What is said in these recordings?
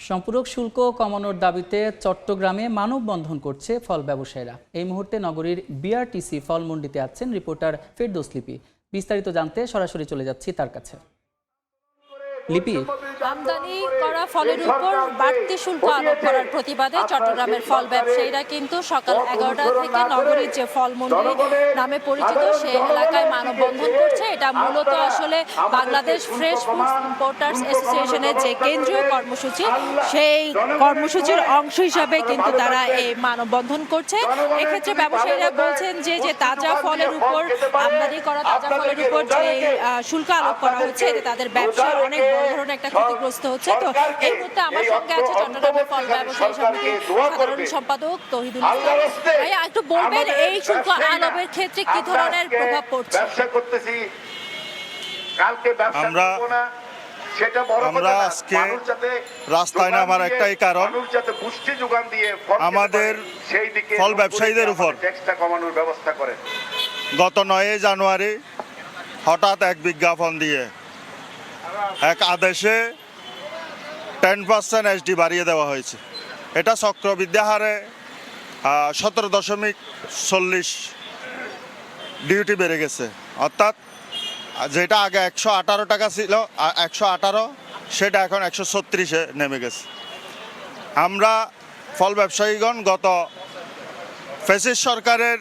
সম্পূরক শুল্ক কমানোর দাবিতে চট্টগ্রামে মানববন্ধন করছে ফল ব্যবসায়ীরা। এই মুহূর্তে নগরীর বিআরটিসি ফল মন্ডিতে আছেন রিপোর্টার ফেরদৌস লিপি। বিস্তারিত জানতে সরাসরি চলে যাচ্ছি তার কাছে। লিপি, আমদানি করা ফলের উপর বাড়তি শুল্ক আরোপ করার প্রতিবাদে চট্টগ্রামের ফল ব্যবসায়ীরা কিন্তু সকাল 11টা থেকে নগরীর যে ফল মন্ডি নামে পরিচিত সে এলাকায় মানববন্ধন করছে। এটা মূলত আসলে বাংলাদেশ ফ্রেশ ফুডস ইম্পোর্টার্স অ্যাসোসিয়েশনের যে কেন্দ্রীয় কর্মসূচি, সেই কর্মসূচির অংশ হিসাবে কিন্তু তারা এই মানববন্ধন করছে। এক্ষেত্রে ব্যবসায়ীরা বলছেন যে তাজা ফলের উপর, আমদানি করা তাজা ফলের উপর যে শুল্ক আরোপ করা হচ্ছে এতে তাদের ব্যবসা অনেক বড় ধরনের একটা ক্ষতিগ্রস্ত হচ্ছে। তো এই মুহূর্তে আমার সঙ্গে আছে চট্টগ্রামের ফল ব্যবসায়ী সমিতির সাধারণ সম্পাদক তহিদুল ইসলাম। ভাইয়া, একটু বলবেন এই শুল্ক আরোপের ক্ষেত্রে কি ধরনের প্রভাব পড়ছে? আমরা আজকে রাস্তায় নামার একটাই কারণ, আমাদের ফল ব্যবসায়ীদের উপর গত 9 জানুয়ারি হঠাৎ এক বিজ্ঞাপন দিয়ে এক আদেশে 10% এসডি বাড়িয়ে দেওয়া হয়েছে। এটা চক্রবৃদ্ধি হারে 17.40 ডিউটি বেড়ে গেছে। অর্থাৎ যেটা আগে 118 টাকা ছিল, 118, সেটা এখন 136-এ নেমে গেছে। আমরা ফল ব্যবসায়ীগণ গত ফ্যাসিস্ট সরকারের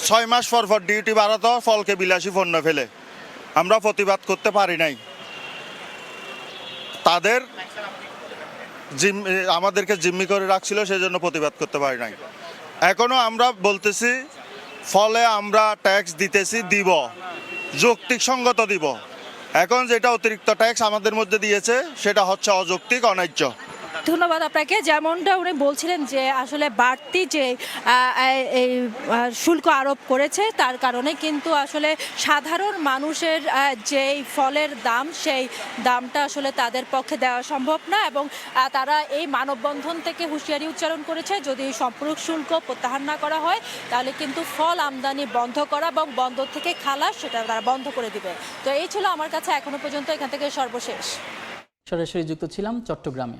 6 মাস পর ডিউটি বাড়াতো ফলকে বিলাসী পণ্য ফেলে আমরা প্রতিবাদ করতে পারি নাই। তাদের আমাদেরকে জিম্মি করে রাখছিল, সেজন্য প্রতিবাদ করতে পারি নাই। এখনো আমরা বলতেছি ফলে আমরা ট্যাক্স দিতেছি, দিব, যৌক্তিক সঙ্গত দিব। এখন যেটা অতিরিক্ত ট্যাক্স আমাদের মধ্যে দিয়েছে সেটা হচ্ছে অযৌক্তিক, অন্যায্য। ধন্যবাদ আপনাকে। যেমনটা উনি বলছিলেন যে আসলে বাড়তি যে এই শুল্ক আরোপ করেছে তার কারণে কিন্তু আসলে সাধারণ মানুষের যেই ফলের দাম, সেই দামটা আসলে তাদের পক্ষে দেওয়া সম্ভব না এবং তারা এই মানববন্ধন থেকে হুঁশিয়ারি উচ্চারণ করেছে যদি সম্পূরক শুল্ক প্রত্যাহার না করা হয় তাহলে কিন্তু ফল আমদানি বন্ধ করা এবং বন্দর থেকে খালাস সেটা তারা বন্ধ করে দিবে। তো এই ছিল আমার কাছে এখনো পর্যন্ত এখান থেকে সর্বশেষ। সরাসরি যুক্ত ছিলাম চট্টগ্রামে।